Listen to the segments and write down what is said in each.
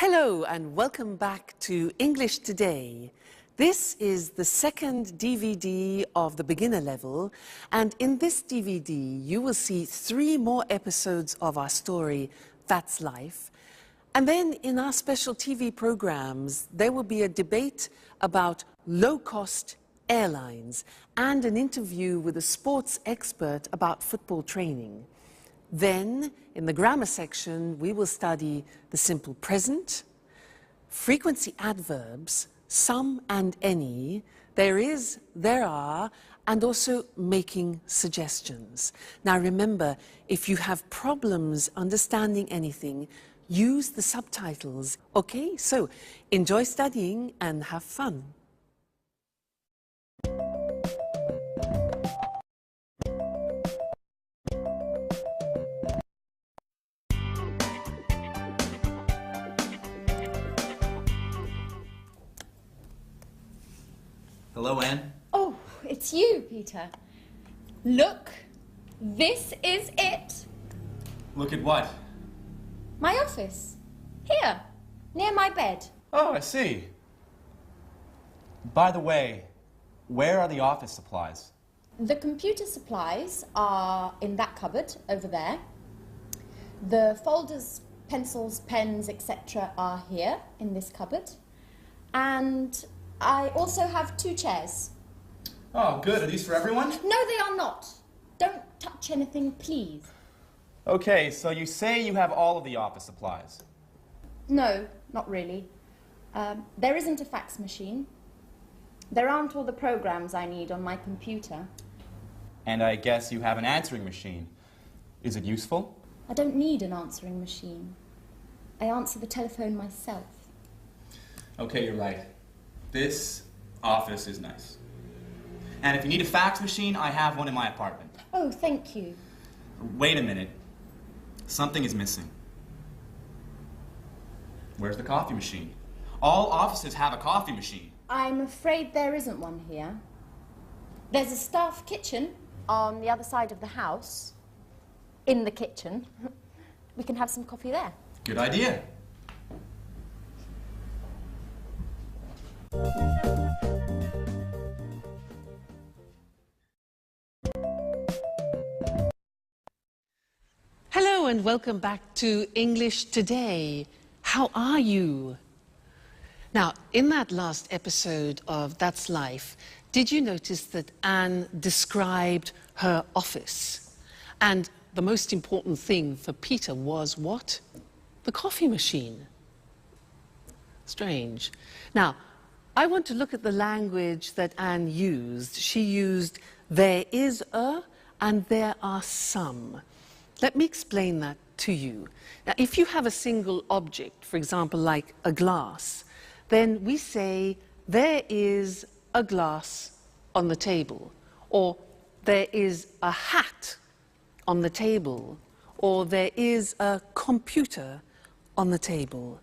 Hello and welcome back to English Today. This is the second DVD of the beginner level, and in this DVD you will see 3 more episodes of our story, That's Life. And then in our special TV programs there will be a debate about low-cost airlines and an interview with a sports expert about football training. Then, in the grammar section, we will study the simple present, frequency adverbs, some and any, there is, there are, and also making suggestions. Now remember, if you have problems understanding anything, use the subtitles. Okay, so enjoy studying and have fun. Hello, Anne. Oh, it's you, Peter. Look, this is it. Look at what? My office. Here, near my bed. Oh, I see. By the way, where are the office supplies? The computer supplies are in that cupboard over there. The folders, pencils, pens, etc. are here in this cupboard. And I also have 2 chairs. Oh, good. Are these for everyone? No, they are not. Don't touch anything, please. Okay, so you say you have all of the office supplies. No, not really. There isn't a fax machine. There aren't all the programs I need on my computer. And I guess you have an answering machine. Is it useful? I don't need an answering machine. I answer the telephone myself. Okay, you're right. This office is nice. And if you need a fax machine, I have one in my apartment. Oh, thank you. Wait a minute. Something is missing. Where's the coffee machine? All offices have a coffee machine. I'm afraid there isn't one here. There's a staff kitchen on the other side of the house. In the kitchen. We can have some coffee there. Good idea. Hello and welcome back to English Today. How are you? Now, in that last episode of That's Life, did you notice that Anne described her office? And the most important thing for Peter was what? The coffee machine. Strange. Now, I want to look at the language that Anne used. She used there is a and there are some. Let me explain that to you. Now, if you have a single object, for example, like a glass, then we say there is a glass on the table, or there is a hat on the table, or there is a computer on the table.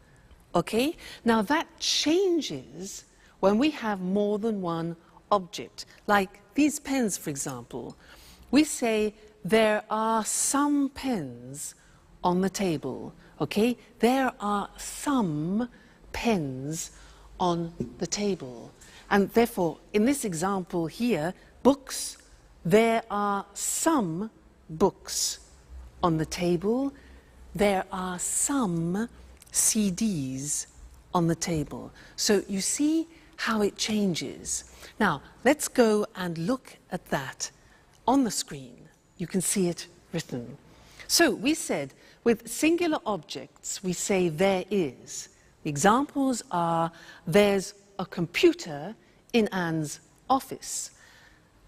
Okay? Now that changes when we have more than one object. Like these pens, for example. We say there are some pens on the table. Okay? There are some pens on the table. And therefore, in this example here, books, there are some books on the table. There are some CDs on the table. So you see how it changes. Now, let's go and look at that on the screen. You can see it written. So we said, with singular objects, we say there is. The examples are, there's a computer in Anne's office.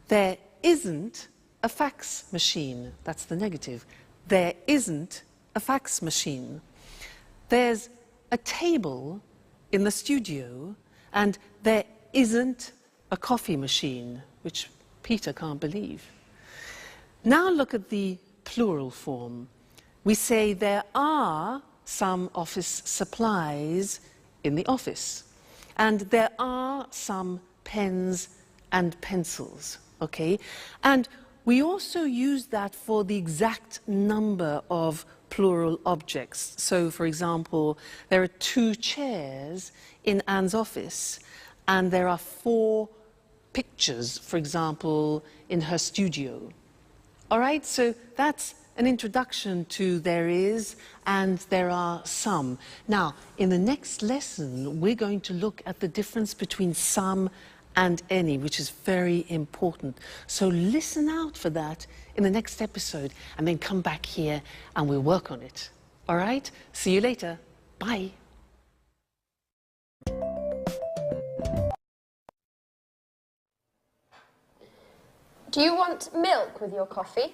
There isn't a fax machine. That's the negative. There isn't a fax machine. There's a table in the studio, and there isn't a coffee machine, which Peter can't believe. Now look at the plural form. We say there are some office supplies in the office, and there are some pens and pencils, okay? And we also use that for the exact number of plural objects. So, for example, there are 2 chairs in Anne's office, and there are 4 pictures, for example, in her studio. All right, so that's an introduction to there is and there are some. Now, in the next lesson, we're going to look at the difference between some and any, which is very important. So listen out for that in the next episode, and then come back here and we'll work on it. All right? See you later. Bye. Do you want milk with your coffee?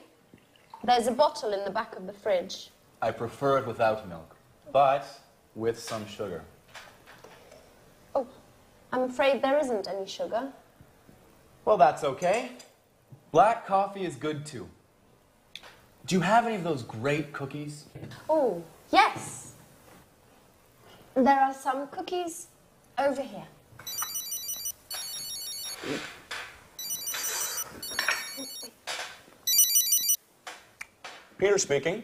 There's a bottle in the back of the fridge. I prefer it without milk, but with some sugar. Oh, I'm afraid there isn't any sugar. Well, that's okay. Black coffee is good too. Do you have any of those great cookies? Oh, yes. There are some cookies over here. Peter speaking.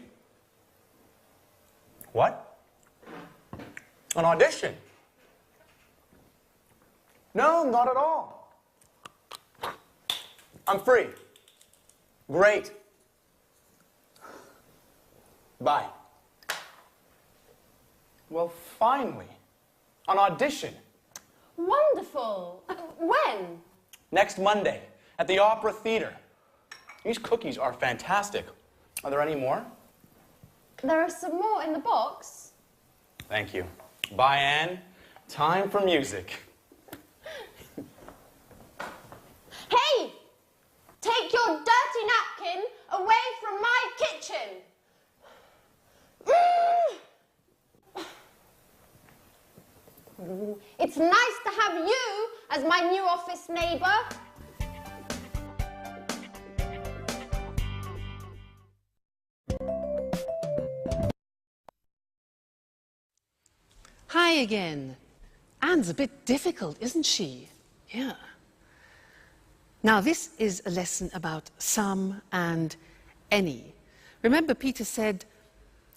What? An audition? No, not at all. I'm free. Great. Bye. Well, finally. An audition. Wonderful. When? Next Monday at the Opera Theater. These cookies are fantastic. Are there any more? There are some more in the box. Thank you. Bye, Anne. Time for music. Hey! Take your dirty napkin away from my kitchen. It's nice to have you as my new office neighbour. Hi again. Anne's a bit difficult, isn't she? Yeah. Now, this is a lesson about some and any. Remember, Peter said,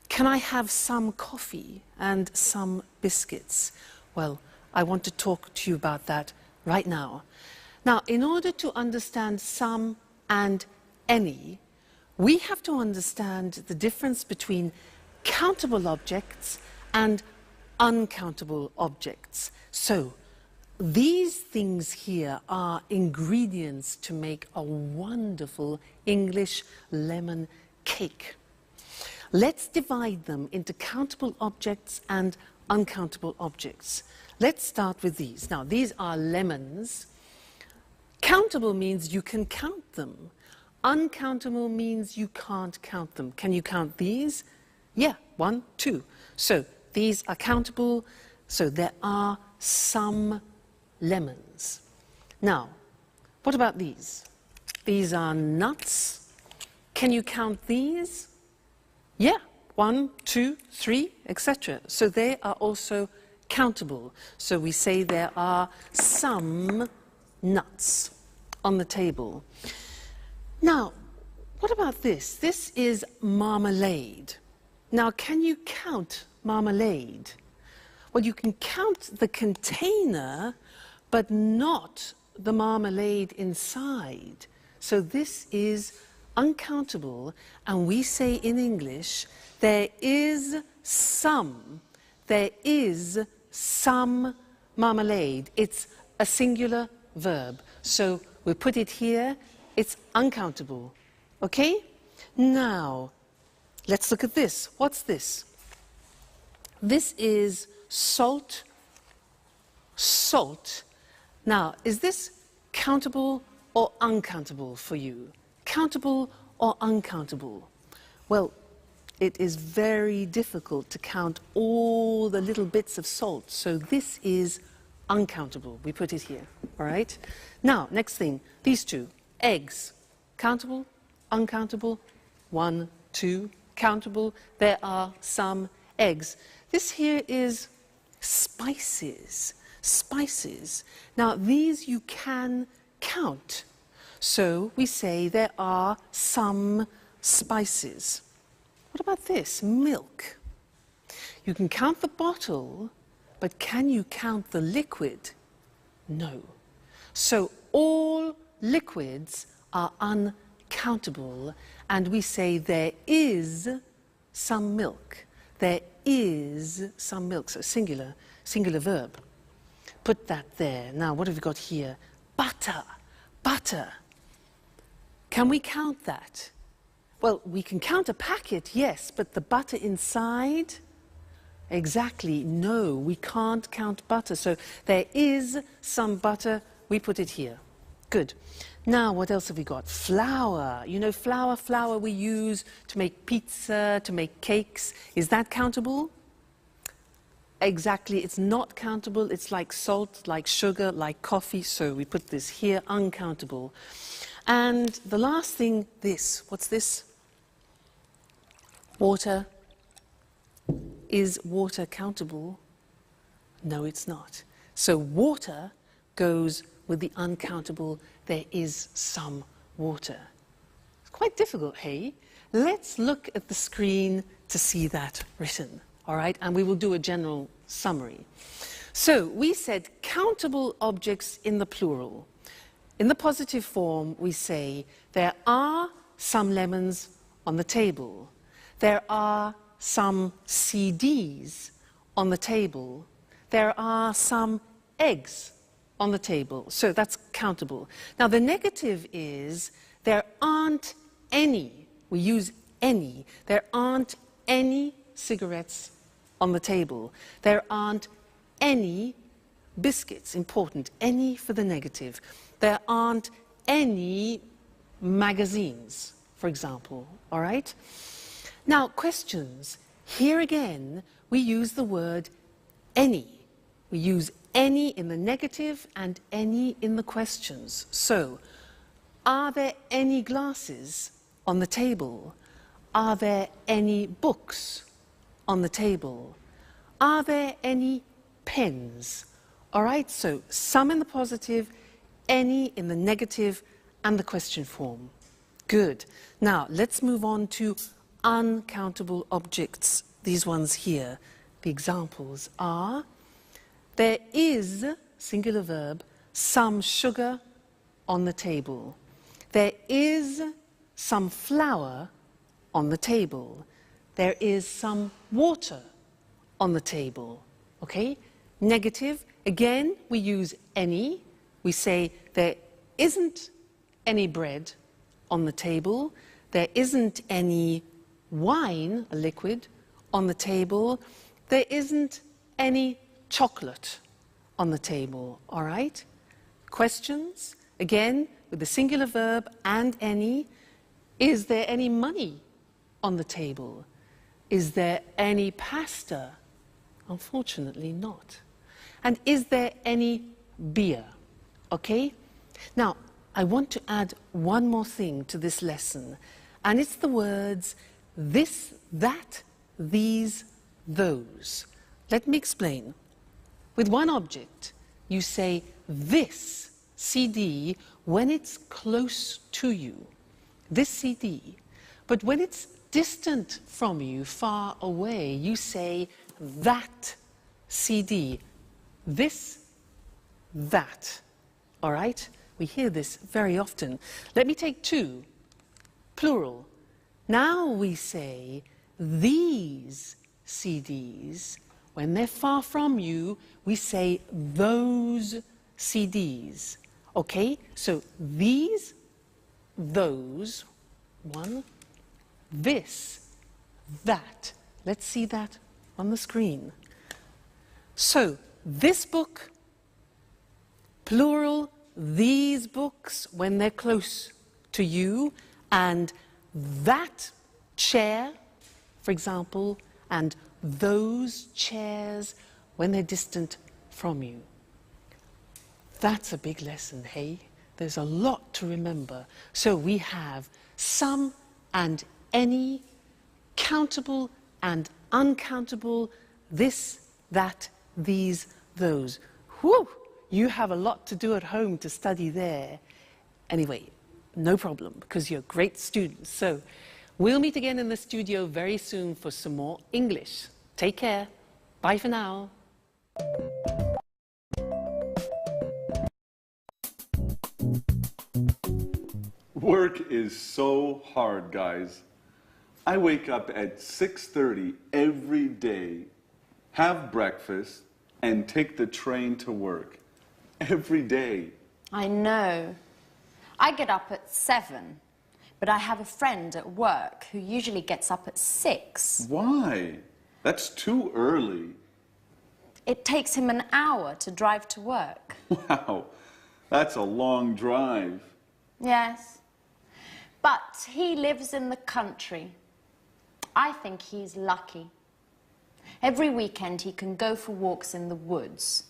"Can I have some coffee and some biscuits?" Well, I want to talk to you about that right now. Now, in order to understand some and any, we have to understand the difference between countable objects and uncountable objects. So, these things here are ingredients to make a wonderful English lemon cake. Let's divide them into countable objects and uncountable objects. Let's start with these. Now, these are lemons. Countable means you can count them. Uncountable means you can't count them. Can you count these? Yeah, 1, 2. So, these are countable, so there are some lemons. Now, what about these? These are nuts. Can you count these? Yeah, 1, 2, 3, etc. So they are also countable. So we say there are some nuts on the table. Now, what about this? This is marmalade. Now, can you count marmalade? Well, you can count the container, but not the marmalade inside. So this is uncountable, and we say in English, there is some marmalade. It's a singular verb. So we put it here, it's uncountable. Okay? Now, let's look at this. What's this? This is salt. Salt. Now, is this countable or uncountable for you? Countable or uncountable? Well, it is very difficult to count all the little bits of salt, so this is uncountable. We put it here, all right? Now, next thing, these two, eggs. Countable, uncountable, 1, 2, countable. There are some eggs. This here is spices. Spices. Now, these you can count. So we say there are some spices. What about this? Milk. You can count the bottle, but can you count the liquid? No. So all liquids are uncountable, and we say there is some milk. There is some milk. So singular verb. Put that there. Now, what have we got here? Butter. Butter. Can we count that? Well, we can count a packet, yes, but the butter inside? Exactly, no, we can't count butter. So there is some butter, we put it here. Good. Now, what else have we got? Flour. You know, flour we use to make pizza, to make cakes. Is that countable? Exactly, it's not countable. It's like salt, like sugar, like coffee. So we put this here, uncountable. And the last thing, this. What's this? Water. Is water countable? No, it's not. So water goes with the uncountable. There is some water. It's quite difficult, hey? Let's look at the screen to see that written, all right? And we will do a general summary. So we said countable objects in the plural. In the positive form, we say there are some lemons on the table. There are some CDs on the table. There are some eggs on the table. So that's countable. Now the negative is there aren't any, we use any, there aren't any cigarettes on the table. There aren't any biscuits, important, any for the negative. There aren't any magazines, for example, all right? Now, questions. Here again, we use the word any. We use any in the negative and any in the questions. So, are there any glasses on the table? Are there any books on the table? Are there any pens? All right, so some in the positive, any in the negative, and the question form. Good. Now, let's move on to uncountable objects. These ones here. The examples are, there is, singular verb, some sugar on the table. There is some flour on the table. There is some water on the table. Okay? Negative, again, we use any. We say there isn't any bread on the table. There isn't any wine, a liquid, on the table. There isn't any chocolate on the table, all right? Questions, again, with the singular verb and any. Is there any money on the table? Is there any pasta? Unfortunately not. And is there any beer? Okay? Now, I want to add one more thing to this lesson, and it's the words this, that, these, those. Let me explain. With one object, you say this CD when it's close to you, this CD. But when it's distant from you, far away, you say that CD, this, that. All right? We hear this very often. Let me take two, plural. Now we say these CDs. When they're far from you, we say those CDs. Okay? So these, those, one, this, that. Let's see that on the screen. So this book, plural, these books when they're close to you, and that chair, for example, and those chairs when they're distant from you. That's a big lesson, hey? There's a lot to remember. So we have some and any, countable and uncountable, this, that, these, those. Whew! You have a lot to do at home to study there. Anyway, no problem, because you're great students. So we'll meet again in the studio very soon for some more English. Take care. Bye for now. Work is so hard, guys. I wake up at 6:30 every day, have breakfast, and take the train to work. Every day. I know. I get up at 7, but I have a friend at work who usually gets up at 6. Why? That's too early. It takes him an hour to drive to work. Wow, that's a long drive. Yes. But he lives in the country. I think he's lucky. Every weekend he can go for walks in the woods,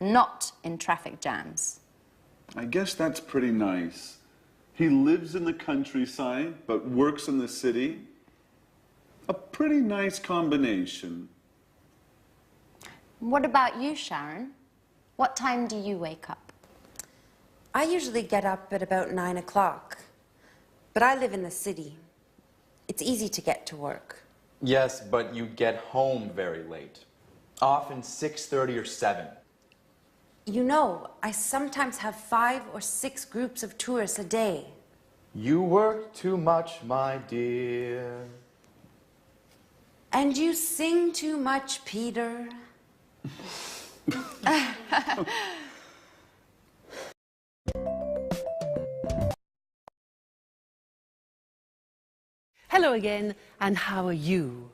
not in traffic jams. I guess that's pretty nice. He lives in the countryside, but works in the city. A pretty nice combination. What about you, Sharon? What time do you wake up? I usually get up at about 9 o'clock, but I live in the city. It's easy to get to work. Yes, but you get home very late. Often 6:30 or 7. You know, I sometimes have 5 or 6 groups of tourists a day. You work too much, my dear. And you sing too much, Peter. Hello again, and how are you?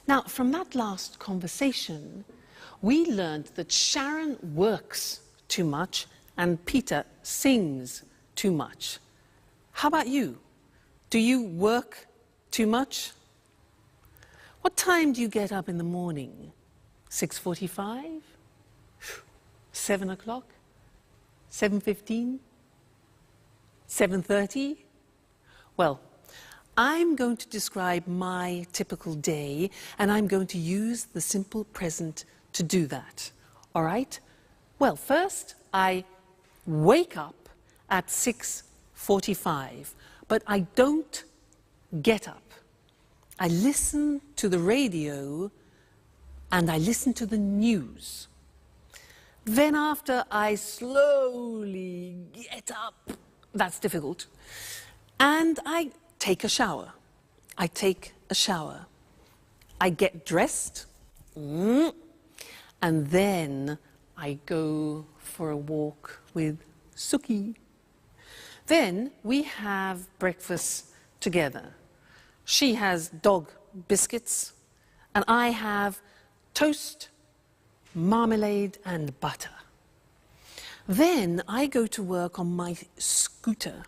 Now, from that last conversation, we learned that Sharon works too much and Peter sings too much. How about you? Do you work too much? What time do you get up in the morning? 6:45? 7 o'clock? 7:15? 7:30? Well, I'm going to describe my typical day, and I'm going to use the simple present to do that. All right? Well, first, I wake up at 6:45, but I don't get up. I listen to the radio and I listen to the news. Then after, I slowly get up. That's difficult. And I take a shower. I take a shower. I get dressed. And then I go for a walk with Suki. Then we have breakfast together. She has dog biscuits, and I have toast, marmalade, and butter. Then I go to work on my scooter.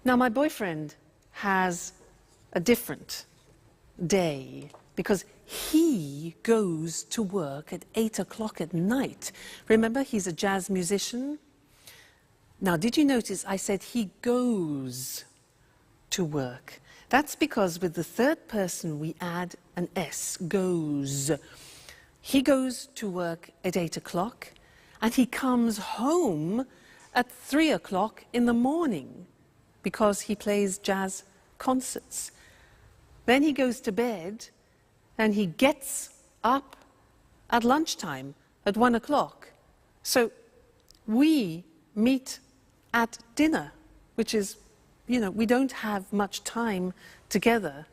Now, my boyfriend has a different day because he goes to work at 8 o'clock at night. Remember, he's a jazz musician. Now, did you notice I said he goes to work? That's because with the third person we add an S, goes. He goes to work at 8 o'clock and he comes home at 3 o'clock in the morning because he plays jazz concerts. Then he goes to bed and he gets up at lunchtime at 1 o'clock. So we meet at dinner, which is, you know, we don't have much time together,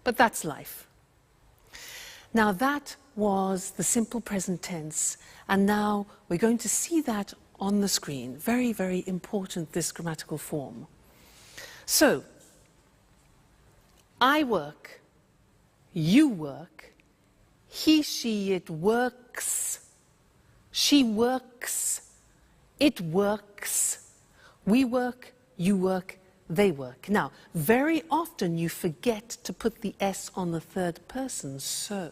but that's life. Now that was the simple present tense, and now we're going to see that on the screen. Very, very important, this grammatical form. So, I work, you work, he, she, it works, she works, it works, we work, you work, they work. Now, very often you forget to put the S on the third person, so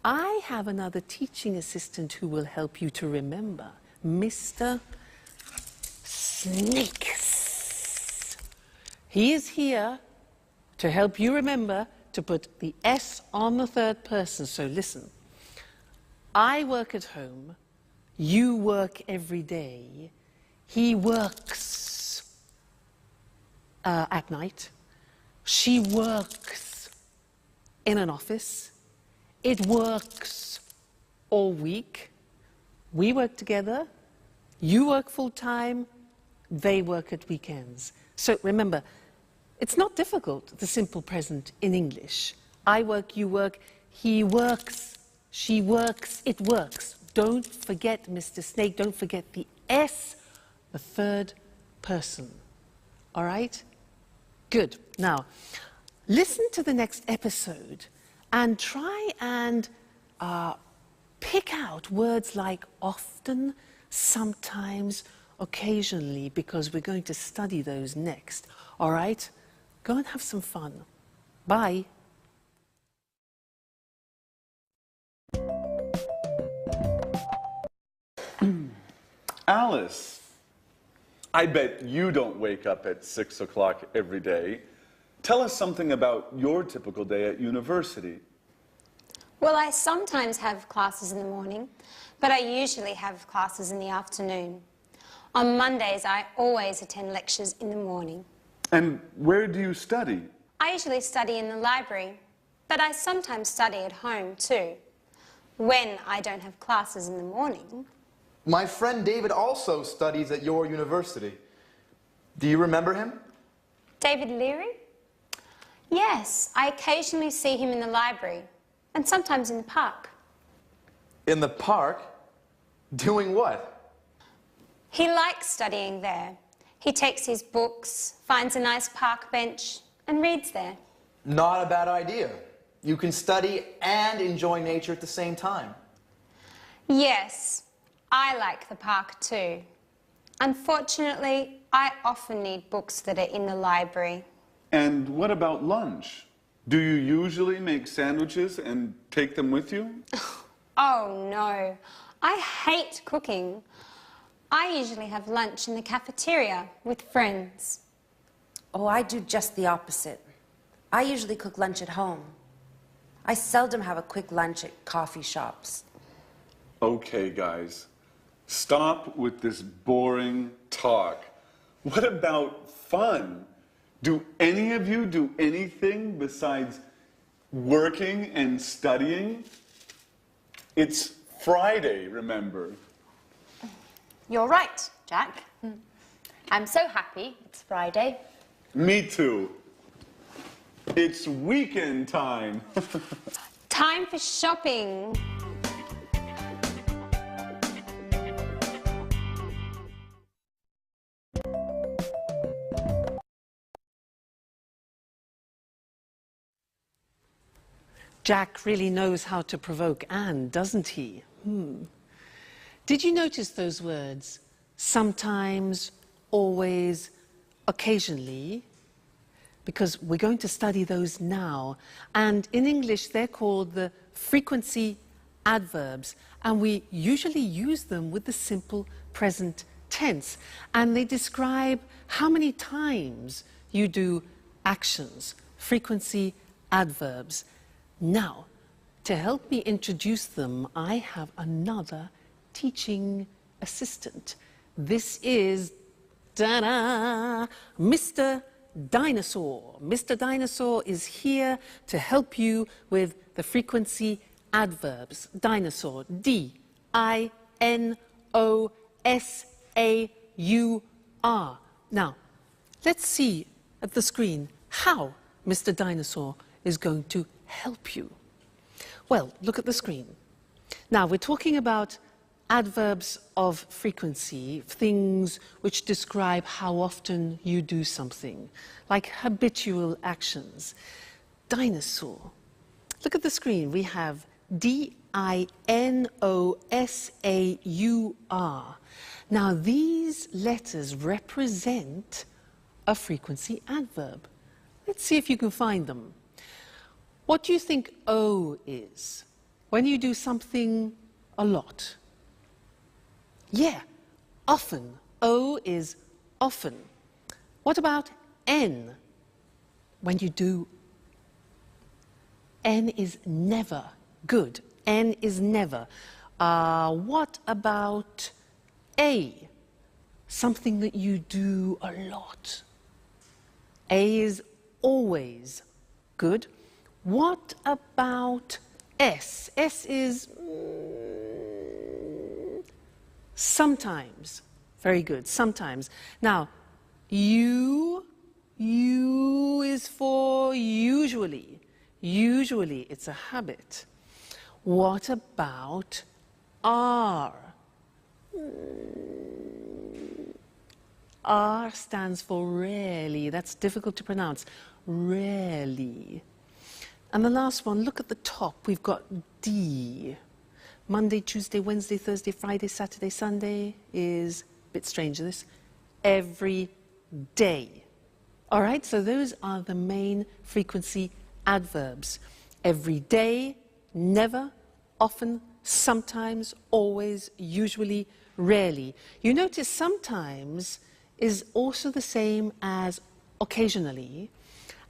I have another teaching assistant who will help you to remember, Mr. Snakes. He is here to help you remember to put the S on the third person. So listen, I work at home, you work every day, he works at night. She works in an office. It works all week. We work together. You work full-time. They work at weekends. So remember, it's not difficult, the simple present in English. I work, you work, he works, she works, it works. Don't forget, Mr. Snake, don't forget the S, the third person. All right? Good. Now, listen to the next episode and try and pick out words like often, sometimes, occasionally, because we're going to study those next. All right? Go and have some fun. Bye. Alice, I bet you don't wake up at 6 o'clock every day. Tell us something about your typical day at university. Well, I sometimes have classes in the morning, but I usually have classes in the afternoon. On Mondays, I always attend lectures in the morning. And where do you study? I usually study in the library, but I sometimes study at home too, when I don't have classes in the morning. My friend David also studies at your university. Do you remember him? David Leary? Yes, I occasionally see him in the library, and sometimes in the park. In the park? Doing what? He likes studying there. He takes his books, finds a nice park bench, and reads there. Not a bad idea. You can study and enjoy nature at the same time. Yes, I like the park too. Unfortunately, I often need books that are in the library. And what about lunch? Do you usually make sandwiches and take them with you? Oh no, I hate cooking. I usually have lunch in the cafeteria with friends. Oh, I do just the opposite. I usually cook lunch at home. I seldom have a quick lunch at coffee shops. Okay, guys. Stop with this boring talk. What about fun? Do any of you do anything besides working and studying? It's Friday, remember? You're right, Jack. I'm so happy it's Friday. Me too. It's weekend time. Time for shopping. Jack really knows how to provoke Anne, doesn't he? Did you notice those words? Sometimes, always, occasionally? Because we're going to study those now. And in English, they're called the frequency adverbs. And we usually use them with the simple present tense. And they describe how many times you do actions, frequency adverbs. Now, to help me introduce them, I have another teaching assistant. This is, ta-da, Mr. Dinosaur. Mr. Dinosaur is here to help you with the frequency adverbs. Dinosaur, D-I-N-O-S-A-U-R. Now, let's see at the screen how Mr. Dinosaur is going to help you. Well, look at the screen. Now, we're talking about adverbs of frequency, things which describe how often you do something, like habitual actions. Dinosaur. Look at the screen. We have D-I-N-O-S-A-U-R. Now, these letters represent a frequency adverb. Let's see if you can find them. What do you think O is? When you do something a lot. Yeah, often. O is often. What about N? When you do, N is never. Good. N is never. What about A? Something that you do a lot. A is always. Good. What about S? S is sometimes. Very good, sometimes. Now, U is for usually. Usually, it's a habit. What about R? R stands for rarely. That's difficult to pronounce. Rarely. And the last one, look at the top. We've got D. Monday, Tuesday, Wednesday, Thursday, Friday, Saturday, Sunday is, a bit strange this, every day. All right, so those are the main frequency adverbs. Every day, never, often, sometimes, always, usually, rarely. You notice sometimes is also the same as occasionally,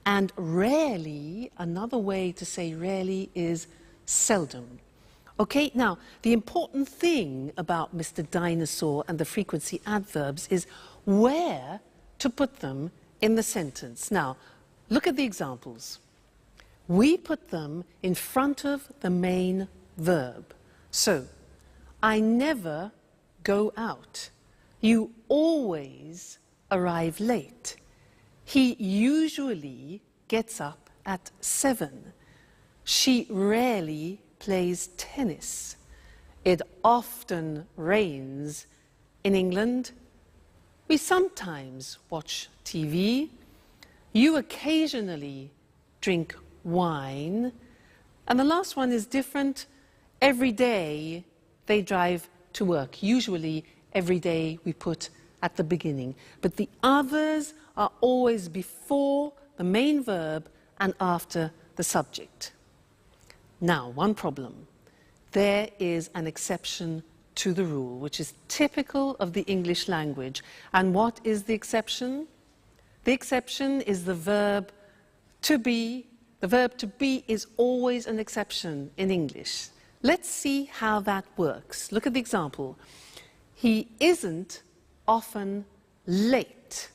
and rarely, another way to say rarely is seldom. Okay, now, the important thing about Mr. Dinosaur and the frequency adverbs is where to put them in the sentence. Now, look at the examples. We put them in front of the main verb. So, I never go out. You always arrive late. He usually gets up at 7. She rarely plays tennis. It often rains in England. We sometimes watch TV. You occasionally drink wine. And the last one is different. Every day they drive to work. Usually every day we put at the beginning. But the others are always before the main verb and after the subject. Now, one problem. There is an exception to the rule, which is typical of the English language. And what is the exception? The exception is the verb to be. The verb to be is always an exception in English. Let's see how that works. Look at the example. He isn't often late.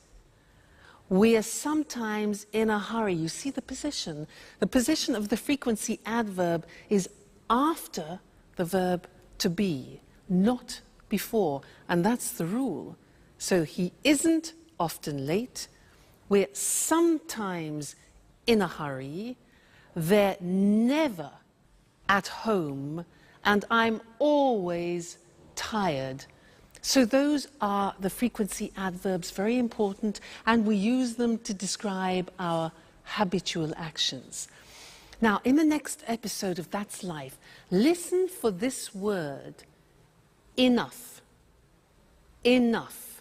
We are sometimes in a hurry. You see the position. The position of the frequency adverb is after the verb to be, not before. And that's the rule. So he isn't often late. We're sometimes in a hurry. They're never at home. And I'm always tired. So those are the frequency adverbs, very important, and we use them to describe our habitual actions. Now, in the next episode of That's Life, listen for this word, enough. Enough.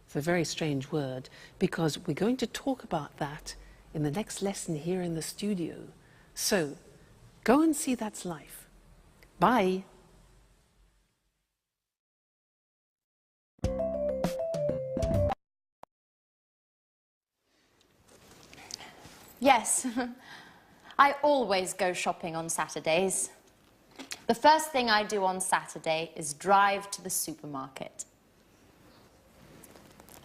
It's a very strange word, because we're going to talk about that in the next lesson here in the studio. So, go and see That's Life. Bye. Yes, I always go shopping on Saturdays. The first thing I do on Saturday is drive to the supermarket.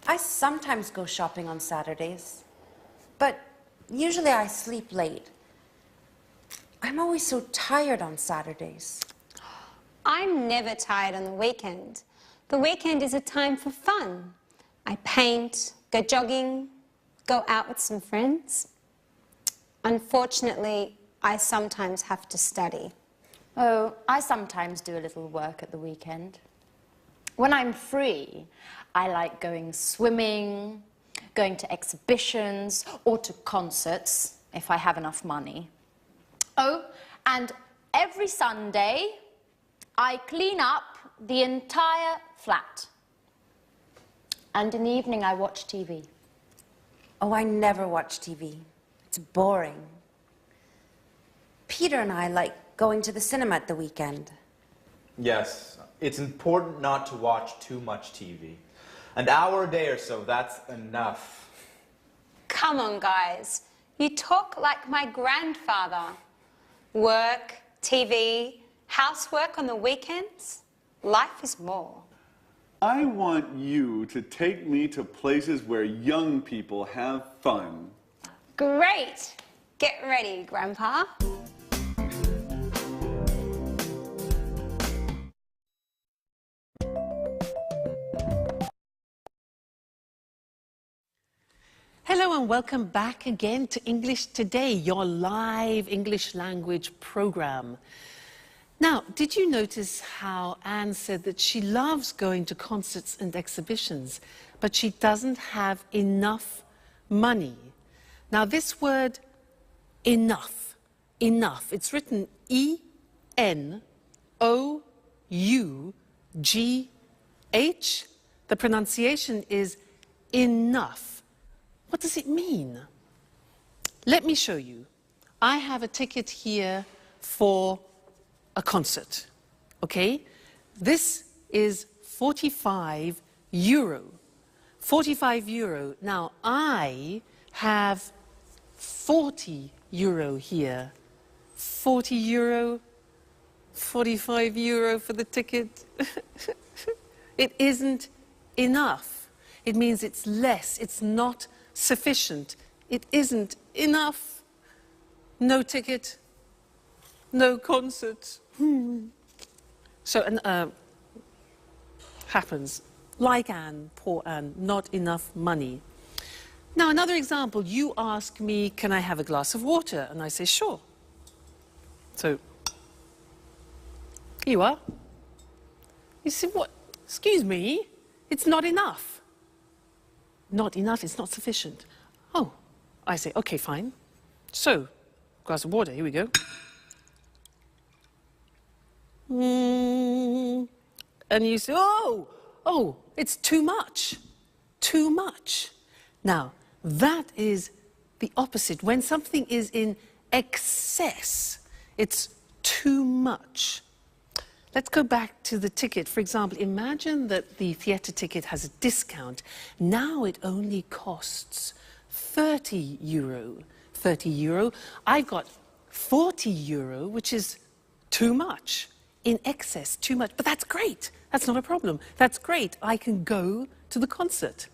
I sometimes go shopping on Saturdays, but usually I sleep late. I'm always so tired on Saturdays. I'm never tired on the weekend. The weekend is a time for fun. I paint, go jogging, go out with some friends. Unfortunately, I sometimes have to study. Oh, I sometimes do a little work at the weekend. When I'm free, I like going swimming, going to exhibitions, or to concerts, if I have enough money. Oh, and every Sunday, I clean up the entire flat. And in the evening, I watch TV. Oh, I never watch TV. It's boring. Peter and I like going to the cinema at the weekend. Yes, it's important not to watch too much TV. An hour a day or so, that's enough. Come on, guys. You talk like my grandfather. Work, TV, housework on the weekends. Life is more. I want you to take me to places where young people have fun. Great! Get ready, Grandpa. Hello and welcome back again to English Today, your live English language program. Now, did you notice how Anne said that she loves going to concerts and exhibitions, but she doesn't have enough money? Now, this word enough, it's written E-N-O-U-G-H. The pronunciation is enough. What does it mean? Let me show you. I have a ticket here for a concert, okay? This is 45 euro. 45 euro. Now, I have 40 euro here. 40 euro, 45 euro for the ticket. It isn't enough. It means it's less, it's not sufficient. It isn't enough. No ticket, no concert. So, happens. Like Anne, poor Anne, not enough money. Now, another example, you ask me, can I have a glass of water? And I say, sure. So, here you are. You say, what? Excuse me, it's not enough. Not enough, it's not sufficient. Oh, I say, okay, fine. So, glass of water, here we go. And you say, oh, it's too much. Too much. Now, that is the opposite. When something is in excess, it's too much. Let's go back to the ticket. For example, imagine that the theatre ticket has a discount. Now it only costs 30 euro. 30 euro. I've got 40 euro, which is too much. In excess, too much. But that's great. That's not a problem. That's great. I can go to the concert.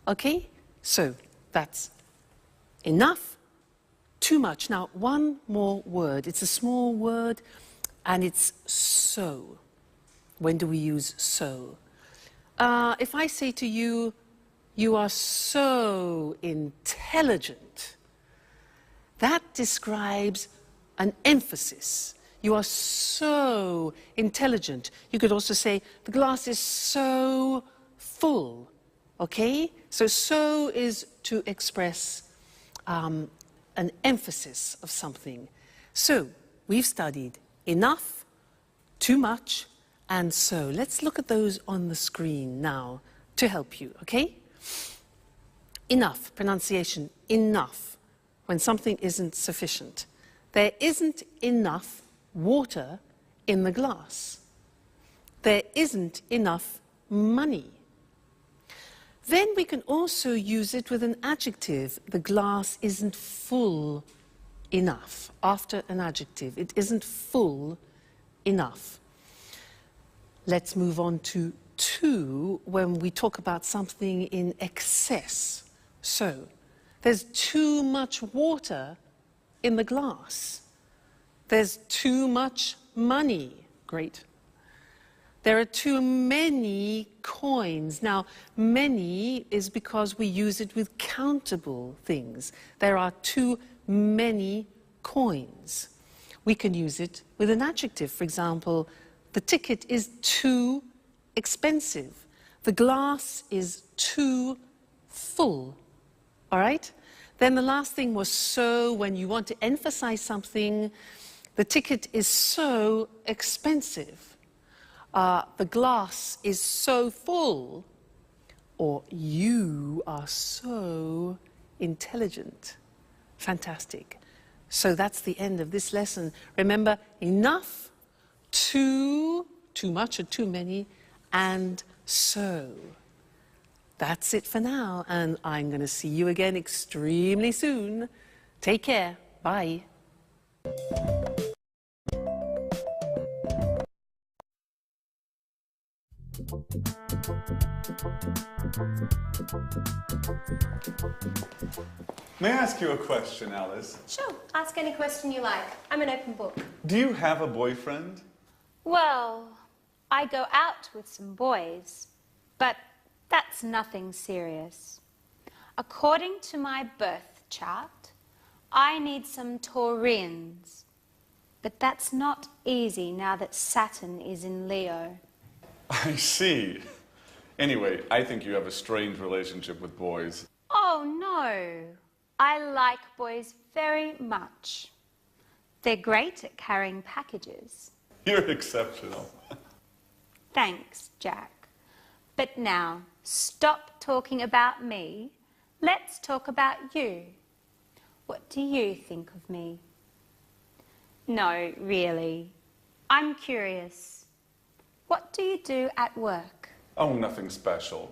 Okay? So, that's enough, too much. Now, one more word. It's a small word, and it's so. When do we use so? If I say to you, you are so intelligent, that describes an emphasis. You are so intelligent. You could also say, the glass is so full. Okay? So is to express an emphasis of something. So, we've studied enough, too much, and so. Let's look at those on the screen now to help you, okay? Enough, pronunciation, enough, when something isn't sufficient. There isn't enough water in the glass. There isn't enough money. Then we can also use it with an adjective. The glass isn't full enough. After an adjective, it isn't full enough. Let's move on to too when we talk about something in excess. So, there's too much water in the glass. There's too much money. Great. There are too many coins. Now, many is because we use it with countable things. There are too many coins. We can use it with an adjective. For example, the ticket is too expensive. The glass is too full. All right? Then the last thing was so. When you want to emphasize something, the ticket is so expensive. The glass is so full, or you are so intelligent. Fantastic. So that's the end of this lesson. Remember, enough, too much or too many, and so. That's it for now, and I'm going to see you again extremely soon. Take care. Bye. May I ask you a question, Alice? Sure, ask any question you like. I'm an open book. Do you have a boyfriend? Well, I go out with some boys, but that's nothing serious. According to my birth chart, I need some Taurians. But that's not easy now that Saturn is in Leo. I see. Anyway, I think you have a strange relationship with boys. Oh, no. I like boys very much. They're great at carrying packages. You're exceptional. Thanks, Jack. But now, stop talking about me. Let's talk about you. What do you think of me? No, really. I'm curious. What do you do at work? Oh, nothing special.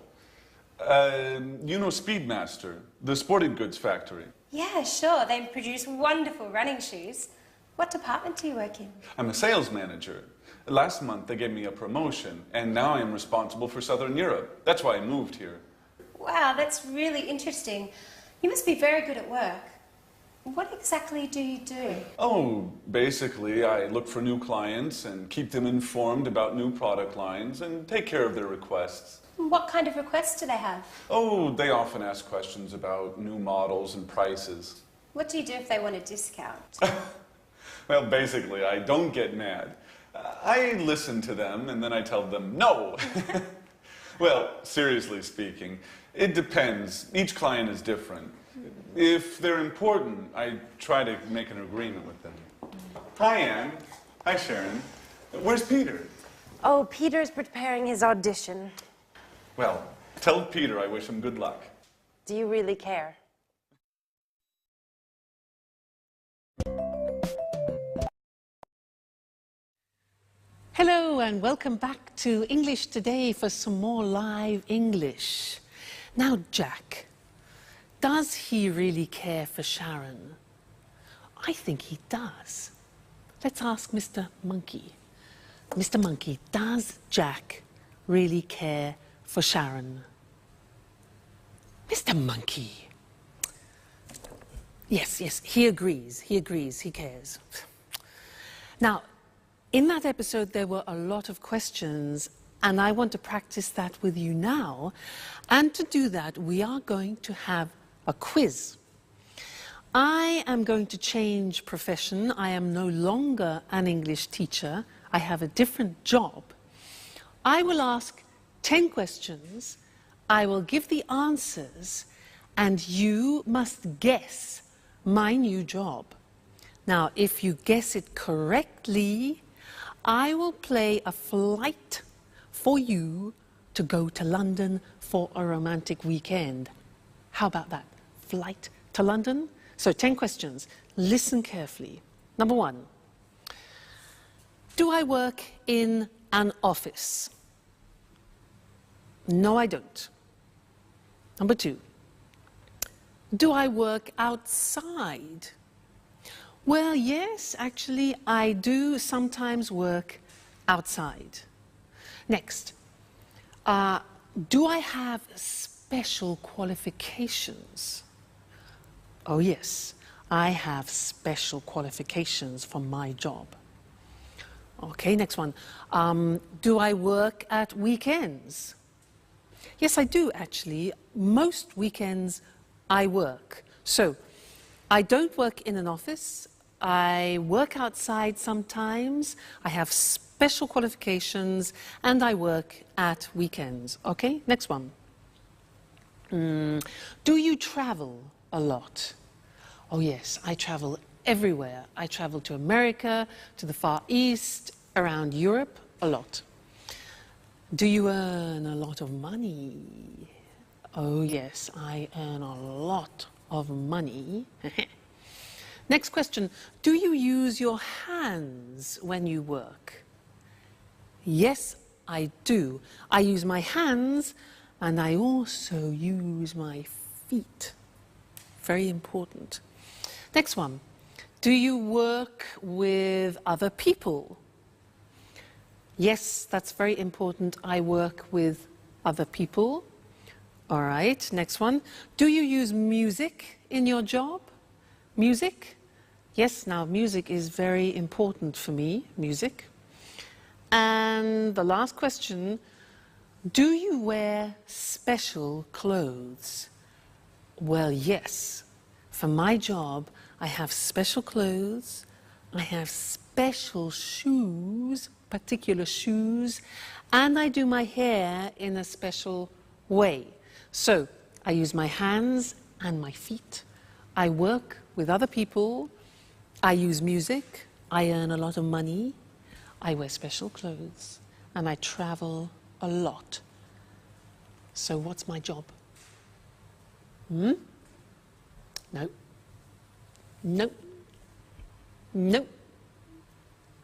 You know Speedmaster, the sporting goods factory. Yeah, sure. They produce wonderful running shoes. What department do you work in? I'm a sales manager. Last month they gave me a promotion, and now I'm responsible for Southern Europe. That's why I moved here. Wow, that's really interesting. You must be very good at work. What exactly do you do? Oh, basically I look for new clients and keep them informed about new product lines and take care of their requests. What kind of requests do they have? Oh, they often ask questions about new models and prices. What do you do if they want a discount? Well, basically, I don't get mad. I listen to them and then I tell them no. Well, seriously speaking, it depends. Each client is different. If they're important, I try to make an agreement with them. Hi, Anne. Hi, Sharon. Where's Peter? Oh, Peter's preparing his audition. Well, tell Peter I wish him good luck. Do you really care? Hello and welcome back to English Today for some more live English. Now, Jack, does he really care for Sharon? I think he does. Let's ask Mr. Monkey. Mr. Monkey, does Jack really care for Sharon? Mr. Monkey. Yes, he agrees, he cares. Now, in that episode, there were a lot of questions, and I want to practice that with you now. And to do that, we are going to have a quiz. I am going to change profession. I am no longer an English teacher. I have a different job. I will ask 10 questions. I will give the answers, and you must guess my new job. Now, if you guess it correctly, I will play a flight for you to go to London for a romantic weekend. How about that? Flight to London? So 10 questions. Listen carefully. Number 1. Do I work in an office? No, I don't. Number 2. Do I work outside? Well, yes, actually, I do sometimes work outside. Next, do I have special qualifications? Oh, yes, I have special qualifications for my job. Okay, next one. Do I work at weekends? Yes, I do, actually. Most weekends I work. So, I don't work in an office. I work outside sometimes. I have special qualifications, and I work at weekends. Okay, next one. Do you travel a lot? Oh, yes, I travel everywhere. I travel to America, to the Far East, around Europe, a lot. Do you earn a lot of money? Oh, yes, I earn a lot of money. Next question. Do you use your hands when you work? Yes, I do. I use my hands, and I also use my feet. Very important. Next one. Do you work with other people? Yes, that's very important. I work with other people. All right, next one. Do you use music in your job? Music? Yes, now music is very important for me, music. And the last question, do you wear special clothes? Well, yes. For my job, I have special clothes, I have special shoes, particular shoes, and I do my hair in a special way. So, I use my hands and my feet. I work with other people. I use music. I earn a lot of money. I wear special clothes. And I travel a lot. So, what's my job? No. No. No.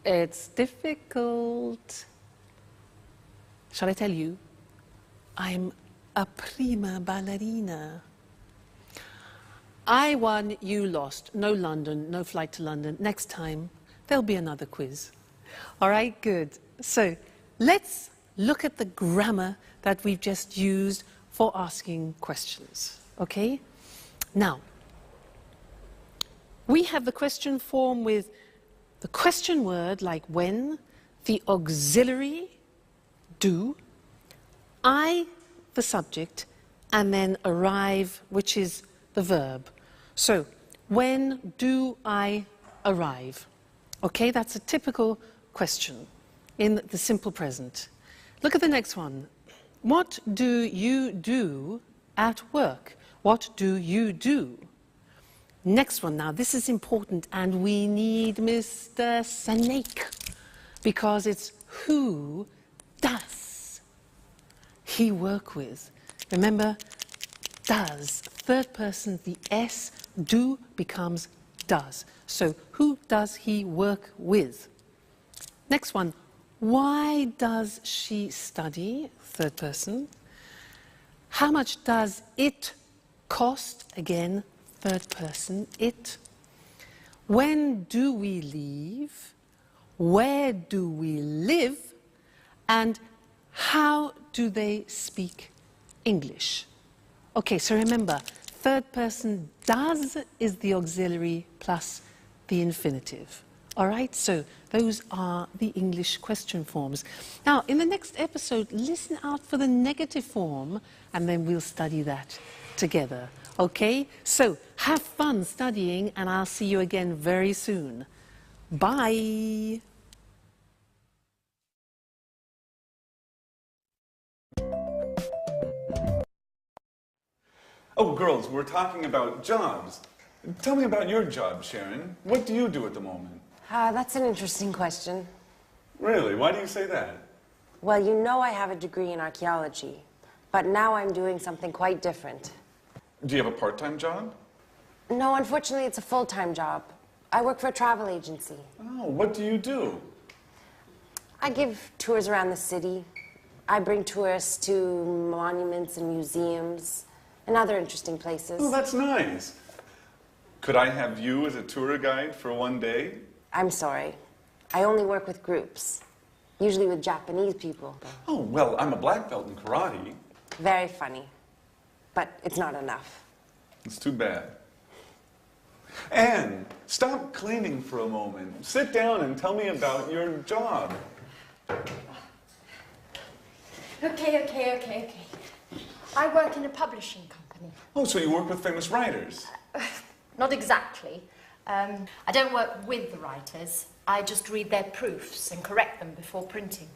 It's difficult. Shall I tell you? I'm a prima ballerina. I won, you lost. No London, no flight to London. Next time, there'll be another quiz. All right, good. So let's look at the grammar that we've just used for asking questions, okay? Now, we have the question form with the question word like when, the auxiliary, do, I, the subject, and then arrive, which is the verb. So, when do I arrive? Okay, that's a typical question in the simple present. Look at the next one. What do you do at work? What do you do? Next one now, this is important, and we need Mr. Snake, because it's who does he work with? Remember, does, third person, the S, do becomes does. So, who does he work with? Next one, why does she study? Third person. How much does it cost? Again, third person, it. When do we leave? Where do we live? And how do they speak English? Okay, so remember, third person does is the auxiliary plus the infinitive. All right, so those are the English question forms. Now, in the next episode, listen out for the negative form, and then we'll study that together. Okay, so have fun studying, and I'll see you again very soon. Bye. Oh, girls, we're talking about jobs. Tell me about your job, Sharon. What do you do at the moment? That's an interesting question. Really? Why do you say that? Well, you know I have a degree in archaeology, but now I'm doing something quite different. Do you have a part-time job? No, unfortunately, it's a full-time job. I work for a travel agency. Oh, what do you do? I give tours around the city. I bring tourists to monuments and museums and other interesting places. Oh, that's nice. Could I have you as a tour guide for one day? I'm sorry. I only work with groups, usually with Japanese people. Oh, well, I'm a black belt in karate. Very funny, but it's not enough. It's too bad. Anne, stop cleaning for a moment. Sit down and tell me about your job. Okay. I work in a publishing company. Oh, so you work with famous writers? Not exactly. I don't work with the writers. I just read their proofs and correct them before printing.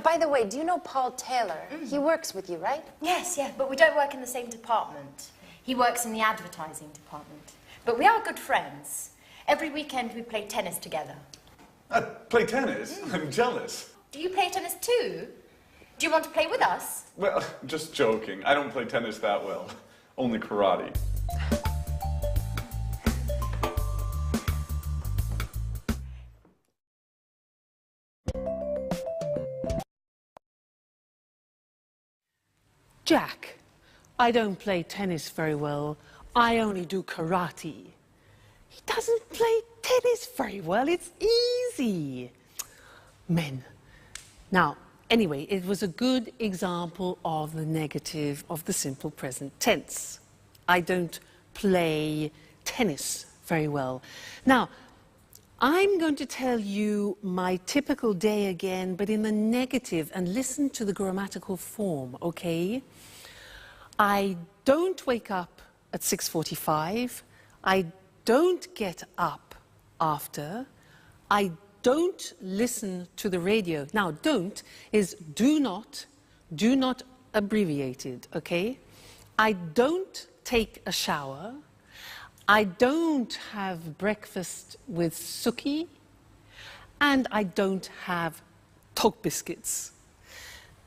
By the way, do you know Paul Taylor? He works with you, right? Yes, but we don't work in the same department. He works in the advertising department. But we are good friends. Every weekend we play tennis together. Play tennis? I'm jealous. Do you play tennis too? Do you want to play with us? Well, just joking. I don't play tennis that well. Only karate. Jack, I don't play tennis very well. I only do karate. He doesn't play tennis very well. It's easy. Men. Now, Anyway, it was a good example of the negative of the simple present tense. I don't play tennis very well. Now, I'm going to tell you my typical day again, but in the negative, and listen to the grammatical form, okay? I don't wake up at 6:45. I don't get up after. I don't listen to the radio. Now, don't is do not abbreviated, okay? I don't take a shower. I don't have breakfast with Suki. And I don't have Tok biscuits.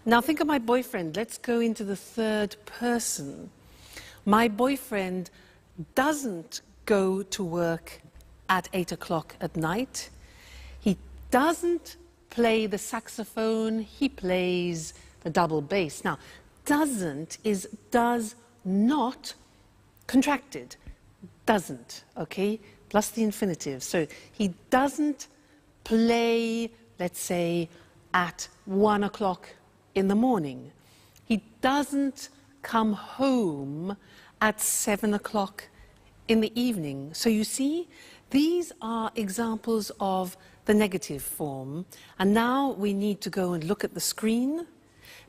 Now, think of my boyfriend. Let's go into the third person. My boyfriend doesn't go to work at 8 o'clock at night. He doesn't play the saxophone, he plays the double bass. Now, doesn't is does not contracted. Doesn't, okay? Plus the infinitive. So he doesn't play, let's say, at 1 o'clock in the morning. He doesn't come home at 7 o'clock in the evening. So you see, these are examples of the negative form. And now we need to go and look at the screen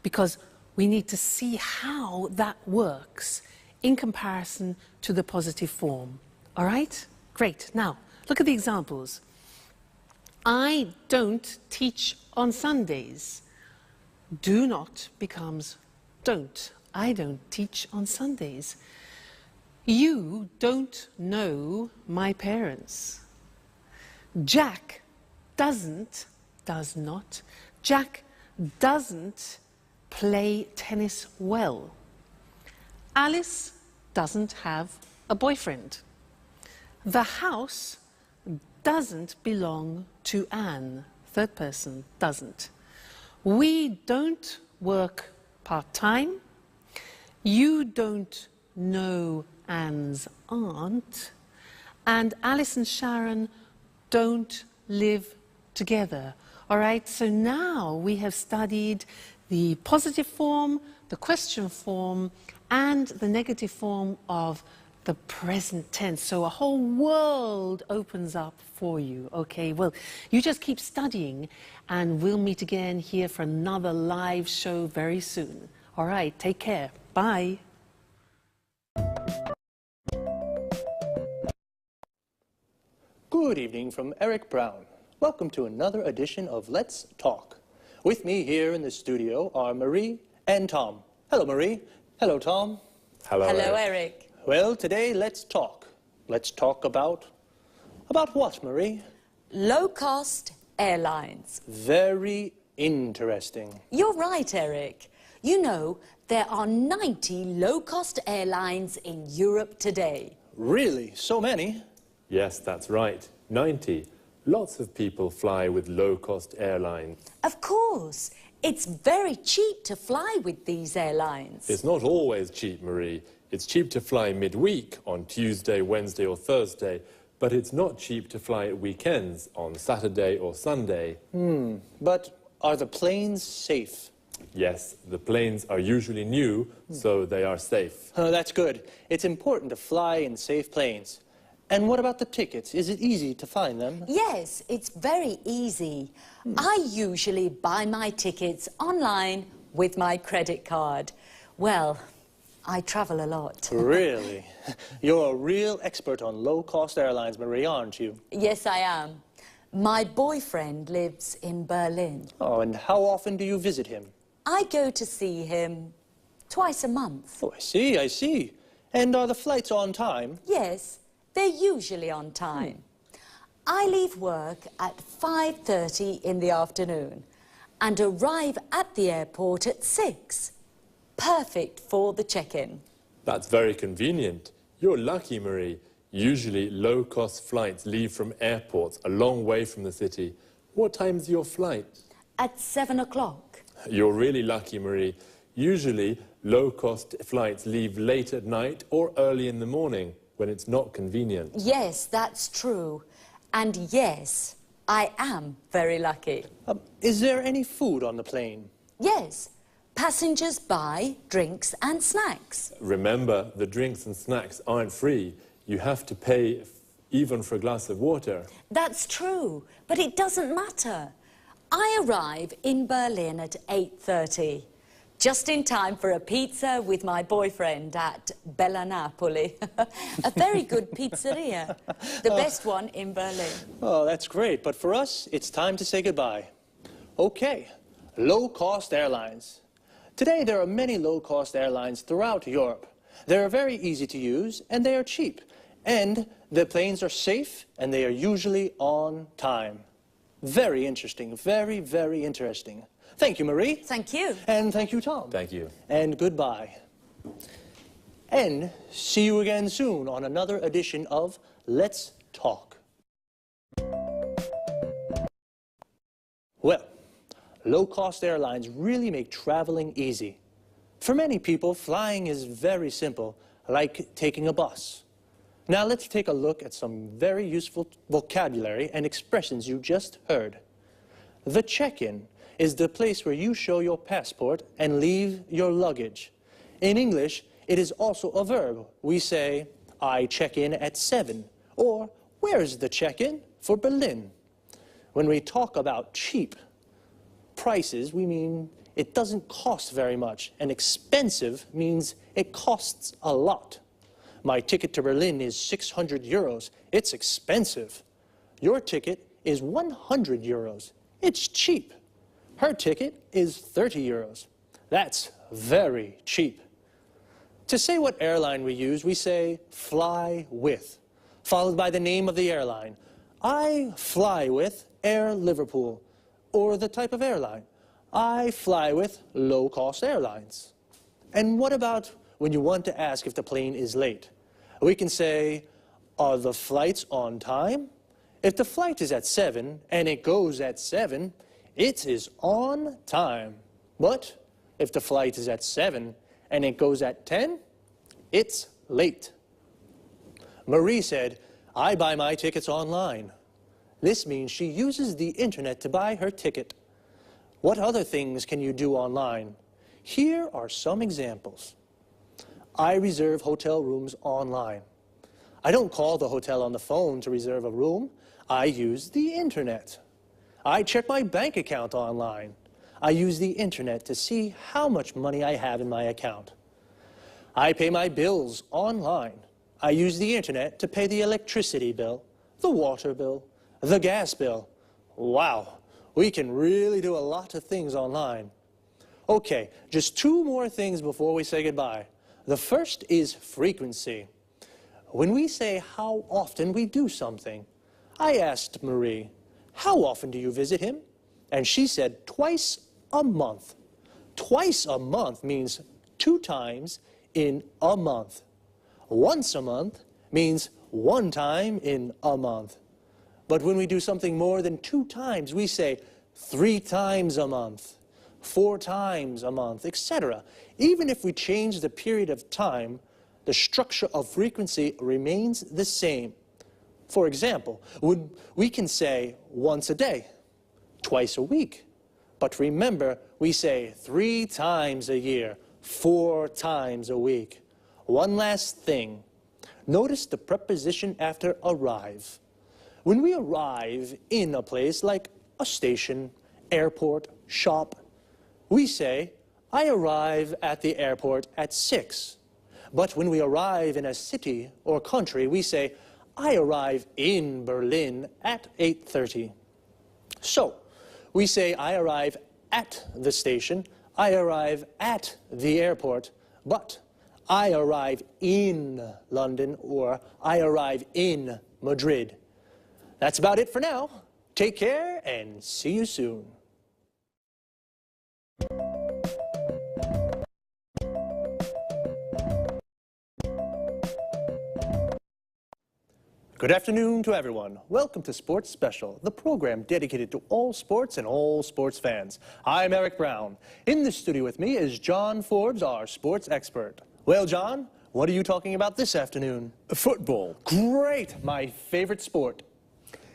because we need to see how that works in comparison to the positive form. All right? Great. Now, look at the examples. I don't teach on Sundays. Do not becomes don't. I don't teach on Sundays. You don't know my parents. Jack does not. Jack doesn't play tennis well. Alice doesn't have a boyfriend. The house doesn't belong to Anne. Third person, doesn't. We don't work part-time. You don't know Anne's aunt. And Alice and Sharon don't live together. All right, so now we have studied the positive form, the question form, and the negative form of the present tense. So a whole world opens up for you, okay? Well, you just keep studying, and we'll meet again here for another live show very soon. All right, take care. Bye. Good evening from Eric Brown. Welcome to another edition of Let's Talk. With me here in the studio are Marie and Tom. Hello, Marie. Hello, Tom. Hello, Eric. Well, today, let's talk. Let's talk about what, Marie? Low-cost airlines. Very interesting. You're right, Eric. You know, there are 90 low-cost airlines in Europe today. Really? So many? Yes, that's right. 90. Lots of people fly with low-cost airlines. Of course. It's very cheap to fly with these airlines. It's not always cheap, Marie. It's cheap to fly midweek on Tuesday, Wednesday or Thursday, but it's not cheap to fly at weekends on Saturday or Sunday. But are the planes safe? Yes, the planes are usually new, so they are safe. Oh, that's good. It's important to fly in safe planes. And what about the tickets? Is it easy to find them? Yes, it's very easy. I usually buy my tickets online with my credit card. Well, I travel a lot. Really? You're a real expert on low-cost airlines, Marie, aren't you? Yes, I am. My boyfriend lives in Berlin. Oh, and how often do you visit him? I go to see him twice a month. Oh, I see. And are the flights on time? Yes, they're usually on time. I leave work at 5:30 in the afternoon and arrive at the airport at 6. Perfect for the check-in. That's very convenient. You're lucky, Marie. Usually low-cost flights leave from airports a long way from the city. What time's your flight? At 7 o'clock. You're really lucky, Marie. Usually low-cost flights leave late at night or early in the morning when it's not convenient. Yes, that's true. And yes, I am very lucky. Is there any food on the plane? Yes. Passengers buy drinks and snacks. Remember, the drinks and snacks aren't free. You have to pay even for a glass of water. That's true, but it doesn't matter. I arrive in Berlin at 8:30, just in time for a pizza with my boyfriend at Bella Napoli. A very good pizzeria, the best one in Berlin. Oh, that's great, but for us, it's time to say goodbye. Okay, low-cost airlines. Today, there are many low-cost airlines throughout Europe. They are very easy to use, and they are cheap. And the planes are safe, and they are usually on time. Very interesting. Very, very interesting. Thank you, Marie. Thank you. And thank you, Tom. Thank you. And goodbye. And see you again soon on another edition of Let's Talk. Well, low-cost airlines really make traveling easy. For many people, flying is very simple, like taking a bus. Now let's take a look at some very useful vocabulary and expressions you just heard. The check-in is the place where you show your passport and leave your luggage. In English, it is also a verb. We say, I check in at 7, or where's the check-in for Berlin? When we talk about cheap prices, we mean it doesn't cost very much, and expensive means it costs a lot. My ticket to Berlin is 600 euros. It's expensive. Your ticket is 100 euros. It's cheap. Her ticket is 30 euros. That's very cheap. To say what airline we use, we say fly with, followed by the name of the airline. I fly with Air Liverpool, or the type of airline. I fly with low-cost airlines. And what about when you want to ask if the plane is late? We can say, are the flights on time? If the flight is at 7 and it goes at 7, it is on time. But if the flight is at 7 and it goes at 10, it's late. Marie said, I buy my tickets online. This means she uses the internet to buy her ticket. What other things can you do online? Here are some examples. I reserve hotel rooms online. I don't call the hotel on the phone to reserve a room. I use the internet. I check my bank account online. I use the internet to see how much money I have in my account. I pay my bills online. I use the internet to pay the electricity bill, the water bill, the gas bill. Wow, we can really do a lot of things online. Okay, just 2 more things before we say goodbye. The first is frequency. When we say how often we do something, I asked Marie, how often do you visit him? And she said twice a month. Twice a month means 2 times in a month. Once a month means 1 time in a month. But when we do something more than 2 times, we say 3 times a month, 4 times a month, etc. Even if we change the period of time, the structure of frequency remains the same. For example, we can say once a day, twice a week. But remember, we say 3 times a year, 4 times a week. One last thing. Notice the preposition after arrive. When we arrive in a place like a station, airport, shop, we say, I arrive at the airport at 6. But when we arrive in a city or country, we say, I arrive in Berlin at 8:30. So, we say, I arrive at the station, I arrive at the airport, but I arrive in London or I arrive in Madrid. That's about it for now. Take care and see you soon. Good afternoon to everyone. Welcome to Sports Special, the program dedicated to all sports and all sports fans. I'm Eric Brown. In the studio with me is John Forbes, our sports expert. Well, John, what are you talking about this afternoon? Football. Great, my favorite sport.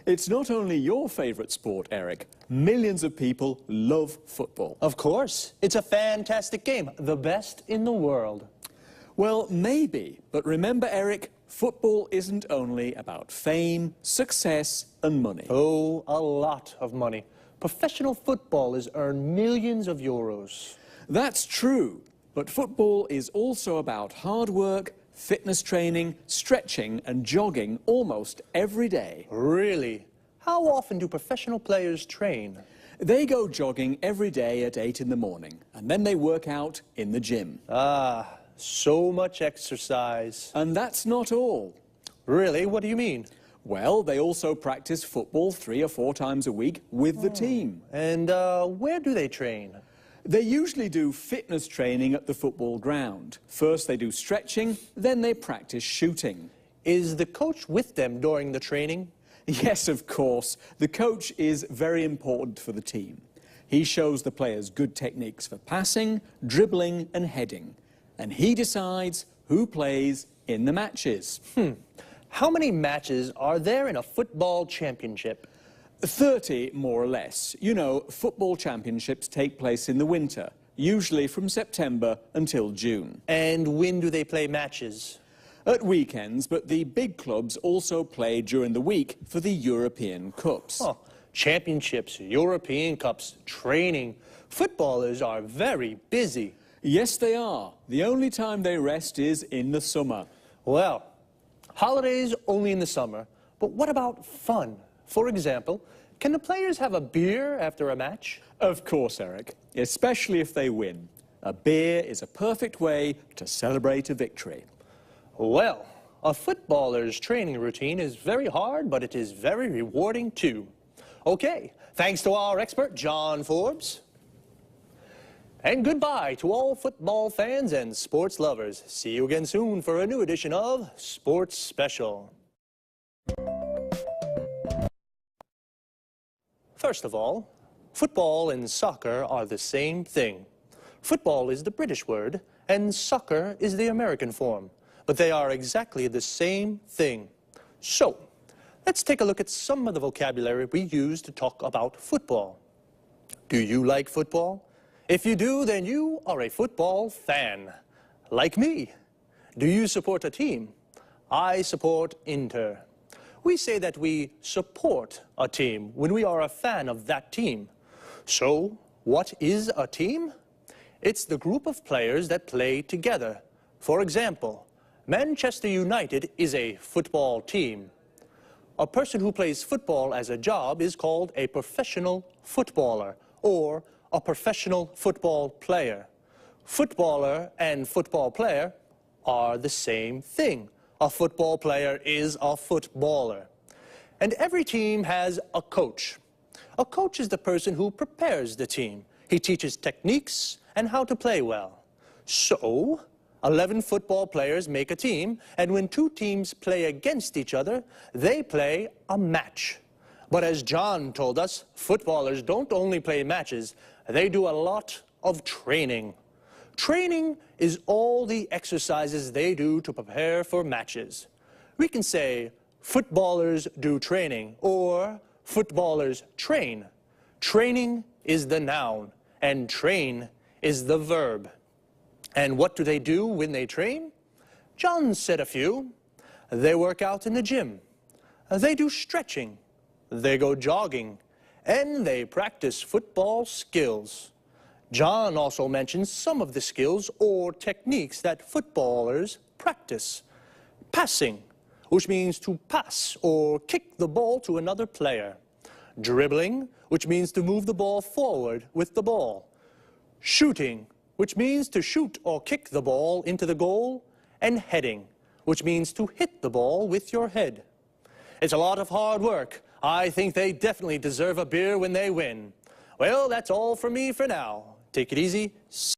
It's not only your favourite sport, Eric. Millions of people love football. Of course. It's a fantastic game. The best in the world. Well, maybe. But remember, Eric, football isn't only about fame, success and money. Oh, a lot of money. Professional footballers earn millions of euros. That's true. But football is also about hard work, fitness training, stretching and jogging almost every day. Really? How often do professional players train? They go jogging every day at 8 in the morning, and then they work out in the gym. Ah, so much exercise. And that's not all. Really? What do you mean? Well, they also practice football 3 or 4 times a week with the team. And where do they train? They usually do fitness training at the football ground. First they do stretching, then they practice shooting. Is the coach with them during the training? Yes, of course. The coach is very important for the team. He shows the players good techniques for passing, dribbling and heading. And he decides who plays in the matches. How many matches are there in a football championship? 30, more or less. You know, football championships take place in the winter, usually from September until June. And when do they play matches? At weekends, but the big clubs also play during the week for the European Cups. Oh, championships, European Cups, training. Footballers are very busy. Yes, they are. The only time they rest is in the summer. Well, holidays only in the summer, but what about fun? For example, can the players have a beer after a match? Of course, Eric, especially if they win. A beer is a perfect way to celebrate a victory. Well, a footballer's training routine is very hard, but it is very rewarding too. Okay, thanks to our expert, John Forbes. And goodbye to all football fans and sports lovers. See you again soon for a new edition of Sports Special. First of all, football and soccer are the same thing. Football is the British word, and soccer is the American form. But they are exactly the same thing. So, let's take a look at some of the vocabulary we use to talk about football. Do you like football? If you do, then you are a football fan. Like me. Do you support a team? I support Inter. We say that we support a team when we are a fan of that team. So, what is a team? It's the group of players that play together. For example, Manchester United is a football team. A person who plays football as a job is called a professional footballer or a professional football player. Footballer and football player are the same thing. A football player is a footballer. And every team has a coach. A coach is the person who prepares the team. He teaches techniques and how to play well. So, 11 football players make a team, and when 2 teams play against each other, they play a match. But as John told us, footballers don't only play matches, they do a lot of training. Training is all the exercises they do to prepare for matches. We can say, footballers do training, or footballers train. Training is the noun, and train is the verb. And what do they do when they train? John said a few. They work out in the gym. They do stretching. They go jogging. And they practice football skills. John also mentions some of the skills or techniques that footballers practice. Passing, which means to pass or kick the ball to another player. Dribbling, which means to move the ball forward with the ball. Shooting, which means to shoot or kick the ball into the goal. And heading, which means to hit the ball with your head. It's a lot of hard work. I think they definitely deserve a beer when they win. Well, that's all from me for now. Take it easy. See